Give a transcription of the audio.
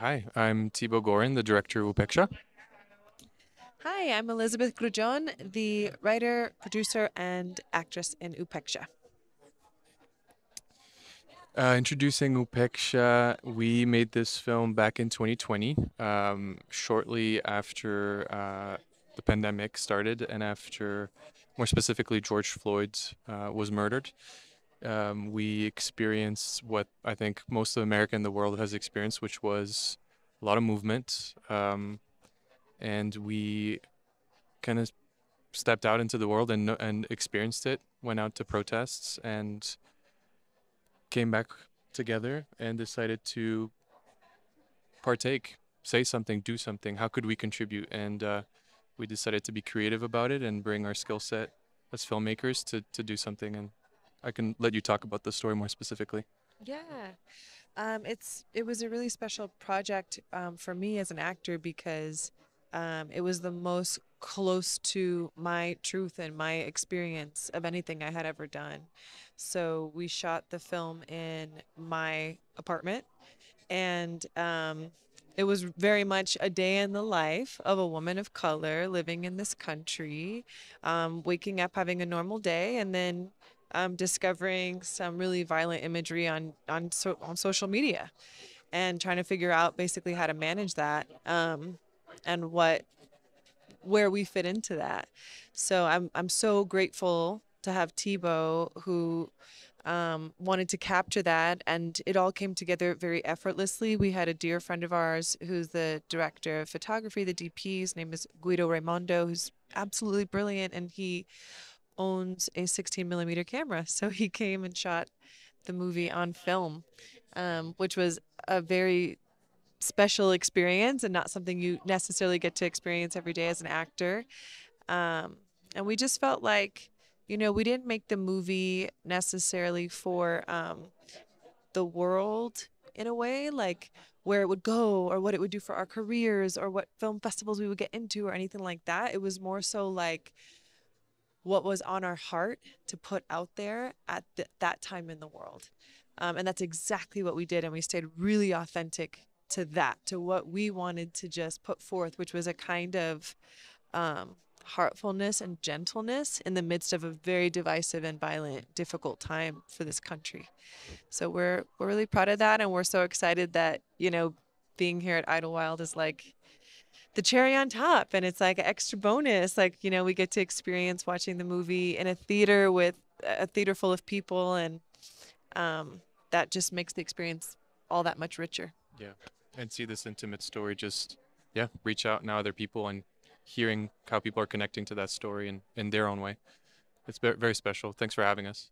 Hi, I'm Thiabud Goarin, the director of Upeksha. Hi, I'm Elizabeth Grullón, the writer, producer, and actress in Upeksha. Introducing Upeksha, we made this film back in 2020, shortly after the pandemic started and after, more specifically, George Floyd was murdered. We experienced what I think most of America and the world has experienced, which was a lot of movement. And we kind of stepped out into the world and experienced it, went out to protests and came back together and decided to partake, say something, do something. How could we contribute? And we decided to be creative about it and bring our skill set as filmmakers to do something. And I can let you talk about the story more specifically. Yeah, it was a really special project for me as an actor because it was the most close to my truth and my experience of anything I had ever done. So we shot the film in my apartment, and it was very much a day in the life of a woman of color living in this country, waking up, having a normal day, and then discovering some really violent imagery on social media, and trying to figure out basically how to manage that, and where we fit into that. So I'm so grateful to have Tebow who wanted to capture that, and it all came together very effortlessly. We had a dear friend of ours who's the director of photography, the DP. His name is Guido Raimondo, who's absolutely brilliant, and he owns a 16 millimeter camera. So he came and shot the movie on film, which was a very special experience and not something you necessarily get to experience every day as an actor. Um, and we just felt like, we didn't make the movie necessarily for the world in a way, like where it would go or what it would do for our careers or what film festivals we would get into or anything like that. It was more so like what was on our heart to put out there at that time in the world. And that's exactly what we did. And we stayed really authentic to that, to what we wanted to just put forth, which was a kind of um, heartfulness and gentleness in the midst of a very divisive and violent, difficult time for this country. So we're really proud of that, and we're so excited that being here at Idyllwild is like the cherry on top, and it's like an extra bonus. Like we get to experience watching the movie in a theater with a theater full of people, and um, that just makes the experience all that much richer. Yeah. And see this intimate story just, yeah, reach out now other people and hearing how people are connecting to that story in their own way. It's very special. Thanks for having us.